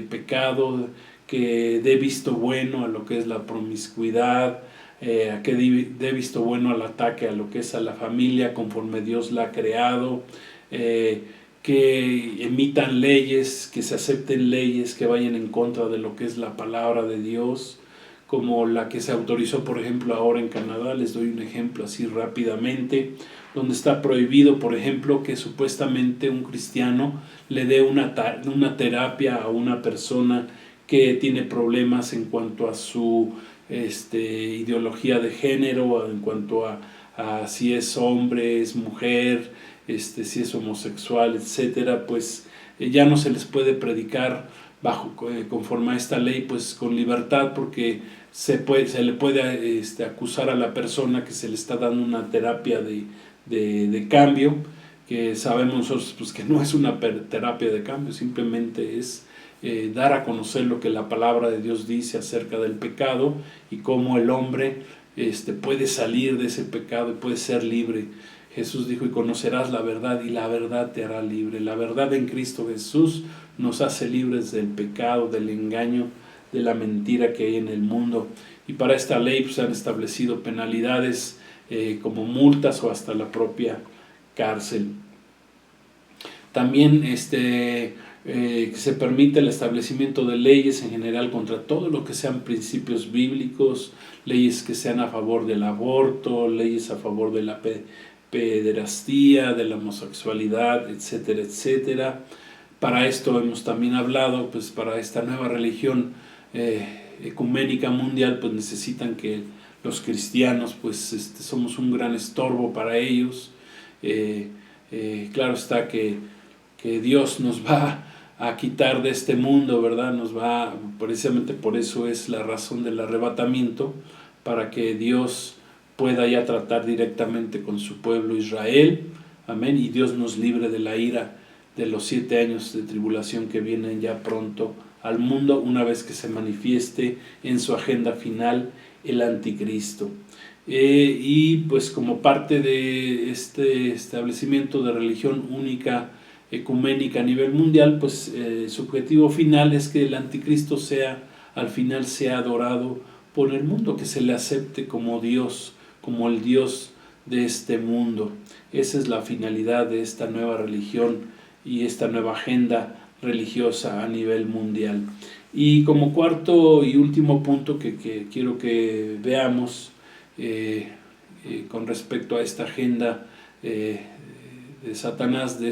S1: pecado, que dé visto bueno a lo que es la promiscuidad, que dé visto bueno al ataque a lo que es a la familia conforme Dios la ha creado, que emitan leyes, que se acepten leyes que vayan en contra de lo que es la palabra de Dios, como la que se autorizó, por ejemplo, ahora en Canadá. Les doy un ejemplo así rápidamente, donde está prohibido, por ejemplo, que supuestamente un cristiano le dé una terapia a una persona que tiene problemas en cuanto a su ideología de género, en cuanto a si es hombre, es mujer, si es homosexual, etcétera. Pues ya no se les puede predicar conforme a esta ley, pues con libertad, porque se le puede acusar a la persona que se le está dando una terapia de cambio, que sabemos nosotros pues que no es una terapia de cambio, simplemente es dar a conocer lo que la palabra de Dios dice acerca del pecado y cómo el hombre puede salir de ese pecado y puede ser libre. Jesús dijo: y conocerás la verdad, y la verdad te hará libre. La verdad en Cristo Jesús nos hace libres del pecado, del engaño, de la mentira que hay en el mundo. Y para esta ley pues, han establecido penalidades como multas o hasta la propia cárcel. También se permite el establecimiento de leyes en general contra todo lo que sean principios bíblicos, leyes que sean a favor del aborto, leyes a favor de la pederastía, de la homosexualidad, etcétera, etcétera, Para esto hemos también hablado, pues para esta nueva religión ecuménica mundial, pues necesitan que los cristianos, pues somos un gran estorbo para ellos. Claro está que Dios nos va a quitar de este mundo, ¿verdad? Precisamente por eso es la razón del arrebatamiento, para que Dios pueda ya tratar directamente con su pueblo Israel, amén, y Dios nos libre de la ira de los 7 años de tribulación que vienen ya pronto al mundo, una vez que se manifieste en su agenda final el anticristo. Y pues como parte de este establecimiento de religión única ecuménica a nivel mundial, pues su objetivo final es que el anticristo al final sea adorado por el mundo, que se le acepte como Dios, como el Dios de este mundo. Esa es la finalidad de esta nueva religión y esta nueva agenda religiosa a nivel mundial. Y como cuarto y último punto que quiero que veamos con respecto a esta agenda de Satanás de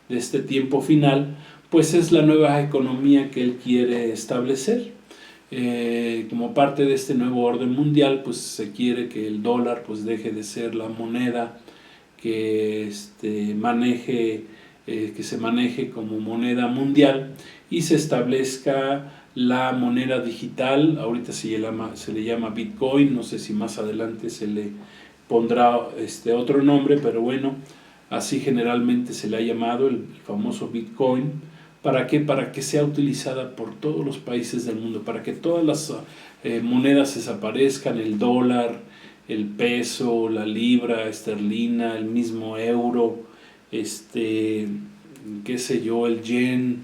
S1: este tiempo final, pues es la nueva economía que él quiere establecer. Como parte de este nuevo orden mundial, pues se quiere que el dólar pues deje de ser la moneda que se maneje como moneda mundial y se establezca la moneda digital. Ahorita se le llama Bitcoin, no sé si más adelante se le pondrá otro nombre, pero bueno, así generalmente se le ha llamado el famoso Bitcoin. ¿Para qué? Para que sea utilizada por todos los países del mundo, para que todas las monedas desaparezcan, el dólar, el peso, la libra esterlina, el mismo euro, qué sé yo, el yen,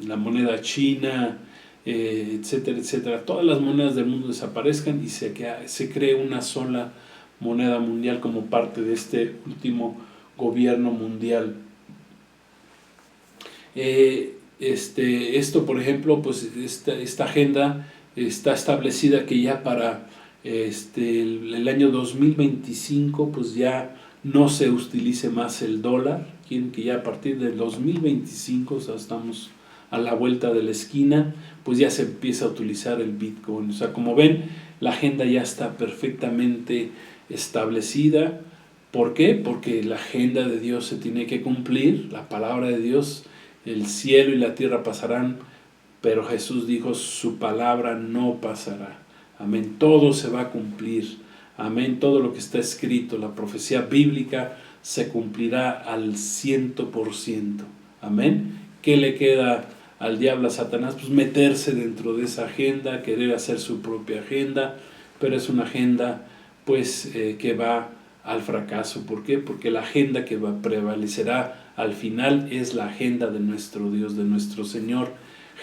S1: la moneda china, etcétera, etcétera. Todas las monedas del mundo desaparezcan y se cree una sola moneda mundial como parte de este último gobierno mundial. Esto, por ejemplo, pues esta agenda está establecida que ya para el año 2025 pues ya no se utilice más el dólar. Quieren que ya a partir del 2025, o sea, estamos a la vuelta de la esquina, pues ya se empieza a utilizar el Bitcoin. O sea, como ven, la agenda ya está perfectamente establecida. ¿Por qué? Porque la agenda de Dios se tiene que cumplir, la palabra de Dios. El cielo y la tierra pasarán, pero Jesús dijo, su palabra no pasará. Amén. Todo se va a cumplir. Amén. Todo lo que está escrito, la profecía bíblica, se cumplirá al 100%. Amén. ¿Qué le queda al diablo, a Satanás? Pues meterse dentro de esa agenda, querer hacer su propia agenda, pero es una agenda pues que va al fracaso. ¿Por qué? Porque la agenda que prevalecerá al final es la agenda de nuestro Dios, de nuestro Señor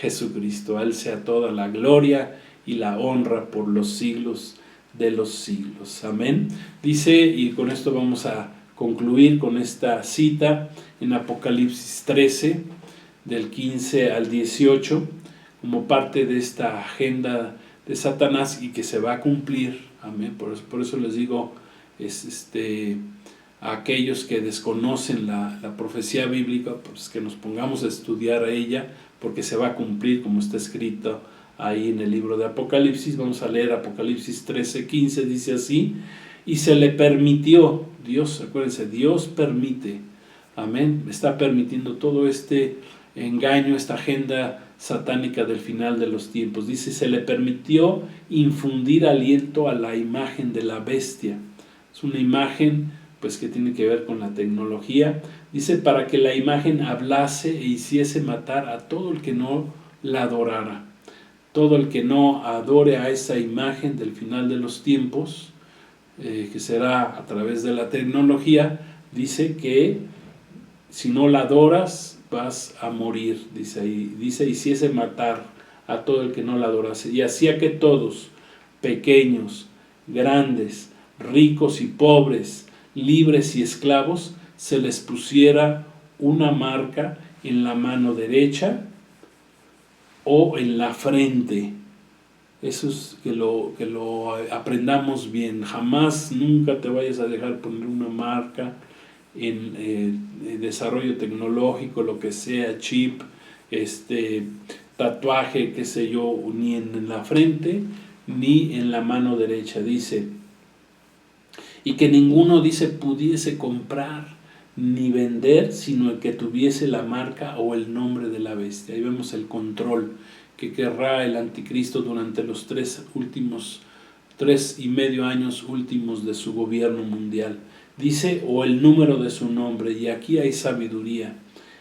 S1: Jesucristo. A Él sea toda la gloria y la honra por los siglos de los siglos. Amén. Dice, y con esto vamos a concluir con esta cita en Apocalipsis 13, del 15 al 18, como parte de esta agenda de Satanás y que se va a cumplir. Amén. Por eso les digo, a aquellos que desconocen la profecía bíblica, pues que nos pongamos a estudiar a ella, porque se va a cumplir como está escrito ahí en el libro de Apocalipsis. Vamos a leer Apocalipsis 13:15, dice así: y se le permitió, Dios, acuérdense, Dios permite, amén, está permitiendo todo este engaño, esta agenda satánica del final de los tiempos. Dice, se le permitió infundir aliento a la imagen de la bestia. Es una imagen pues que tiene que ver con la tecnología. Dice, para que la imagen hablase e hiciese matar a todo el que no la adorara. Todo el que no adore a esa imagen del final de los tiempos, que será a través de la tecnología, dice que si no la adoras vas a morir. Dice ahí, dice, hiciese matar a todo el que no la adorase. Y hacía que todos, pequeños, grandes, ricos y pobres, libres y esclavos, se les pusiera una marca en la mano derecha o en la frente. Eso es que lo aprendamos bien. Jamás, nunca te vayas a dejar poner una marca desarrollo tecnológico, lo que sea, chip, tatuaje, qué sé yo, ni en la frente ni en la mano derecha, dice, y que ninguno, dice, pudiese comprar ni vender, sino el que tuviese la marca o el nombre de la bestia. Ahí vemos el control que querrá el anticristo durante los 3.5 años últimos de su gobierno mundial. Dice, o el número de su nombre, y aquí hay sabiduría.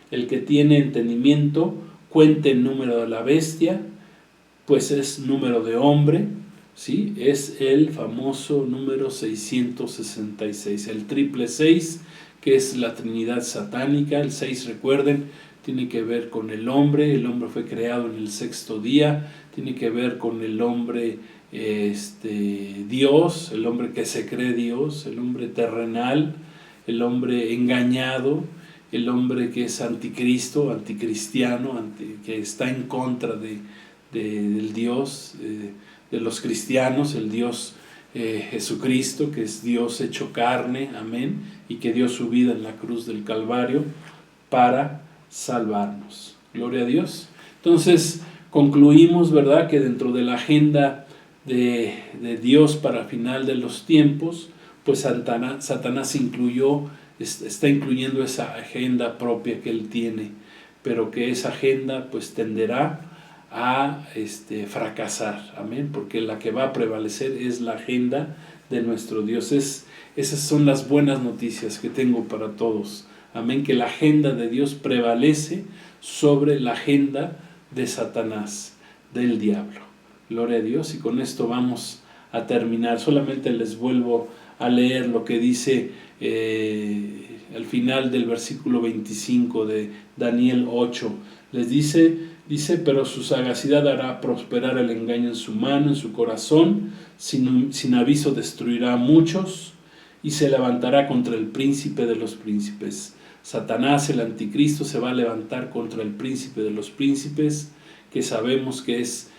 S1: El que tiene entendimiento, cuente el número de la bestia, pues es número de hombre, ¿sí? Es el famoso número 666, el 666, que es la Trinidad satánica. El 6, recuerden, tiene que ver con el hombre fue creado en el 6º día, tiene que ver con el hombre Dios, el hombre que se cree Dios, el hombre terrenal, el hombre engañado, el hombre que es anticristo, anticristiano, que está en contra del Dios, de los cristianos, el Dios Jesucristo, que es Dios hecho carne, amén, y que dio su vida en la cruz del Calvario para salvarnos. Gloria a Dios. Entonces concluimos, ¿verdad?, que dentro de la agenda de Dios para final de los tiempos, pues Satanás está incluyendo esa agenda propia que él tiene, pero que esa agenda pues tenderá a fracasar, amén, porque la que va a prevalecer es la agenda de nuestro Dios. Esas son las buenas noticias que tengo para todos, amén, que la agenda de Dios prevalece sobre la agenda de Satanás, del diablo. Gloria a Dios. Y con esto vamos a terminar. Solamente les vuelvo a leer lo que dice al final del versículo 25 de Daniel 8. Les dice, pero su sagacidad hará prosperar el engaño en su mano, en su corazón, sin aviso destruirá a muchos y se levantará contra el príncipe de los príncipes. Satanás, el anticristo, se va a levantar contra el príncipe de los príncipes, que sabemos que es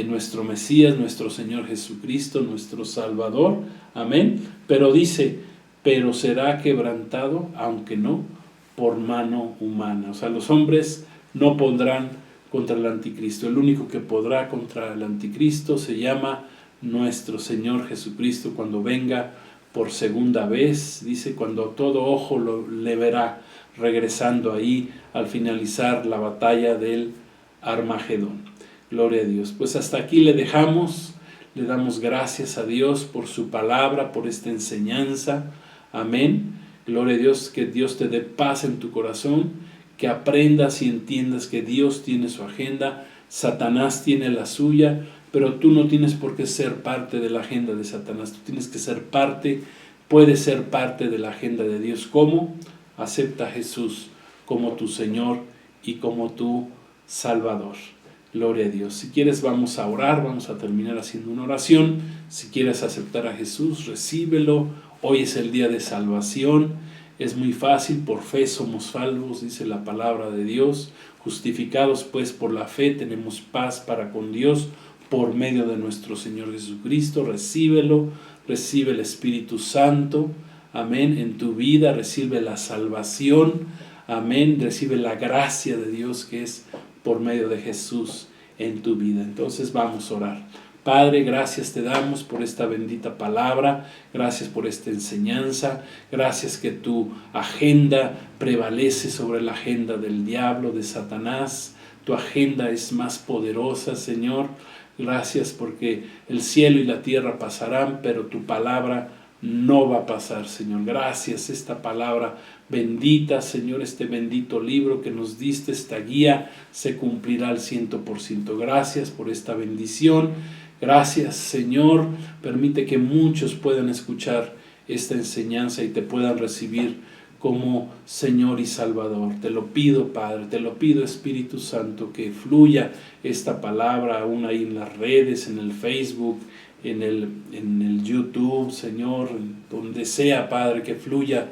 S1: nuestro Mesías, nuestro Señor Jesucristo, nuestro Salvador, amén, pero dice, pero será quebrantado, aunque no por mano humana. O sea, los hombres no podrán contra el anticristo. El único que podrá contra el anticristo se llama nuestro Señor Jesucristo cuando venga por segunda vez. Dice, cuando todo ojo le verá regresando ahí al finalizar la batalla del Armagedón. Gloria a Dios. Pues hasta aquí le dejamos. Le damos gracias a Dios por su palabra, por esta enseñanza. Amén. Gloria a Dios, que Dios te dé paz en tu corazón, que aprendas y entiendas que Dios tiene su agenda, Satanás tiene la suya, pero tú no tienes por qué ser parte de la agenda de Satanás. Tú tienes que ser puedes ser parte de la agenda de Dios. ¿Cómo? Acepta a Jesús como tu Señor y como tu Salvador. Gloria a Dios. Si quieres, vamos a orar, vamos a terminar haciendo una oración. Si quieres aceptar a Jesús, recíbelo. Hoy es el día de salvación. Es muy fácil, por fe somos salvos, dice la palabra de Dios. Justificados pues por la fe tenemos paz para con Dios por medio de nuestro Señor Jesucristo. Recíbelo, recibe el Espíritu Santo, amén, en tu vida, recibe la salvación, amén, recibe la gracia de Dios que es por medio de Jesús en tu vida. Entonces vamos a orar. Padre, gracias te damos por esta bendita palabra, gracias por esta enseñanza, gracias que tu agenda prevalece sobre la agenda del diablo, de Satanás. Tu agenda es más poderosa, Señor. Gracias porque el cielo y la tierra pasarán, pero tu palabra no va a pasar, Señor. Gracias, esta palabra bendita, Señor, este bendito libro que nos diste, esta guía, se cumplirá al 100%. Gracias por esta bendición. Gracias, Señor. Permite que muchos puedan escuchar esta enseñanza y te puedan recibir como Señor y Salvador. Te lo pido, Padre, te lo pido, Espíritu Santo, que fluya esta palabra aún ahí en las redes, en el Facebook, en el YouTube, Señor, donde sea, Padre, que fluya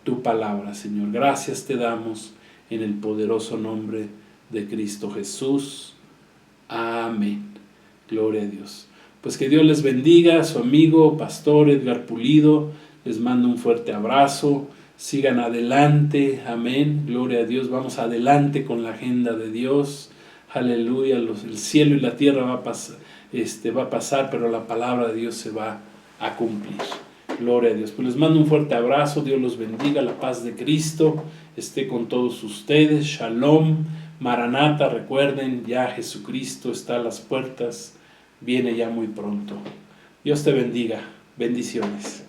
S1: tu palabra, Señor. Gracias te damos en el poderoso nombre de Cristo Jesús. Amén. Gloria a Dios. Pues que Dios les bendiga. Su amigo, Pastor Edgar Pulido, les mando un fuerte abrazo. sigan adelante, amén, gloria a Dios, vamos adelante con la agenda de Dios, aleluya, el cielo y la tierra va a pasar, pero la palabra de Dios se va a cumplir, gloria a Dios. Pues les mando un fuerte abrazo, Dios los bendiga, la paz de Cristo esté con todos ustedes, shalom, Maranata, recuerden, ya Jesucristo está a las puertas, viene ya muy pronto. Dios te bendiga, bendiciones.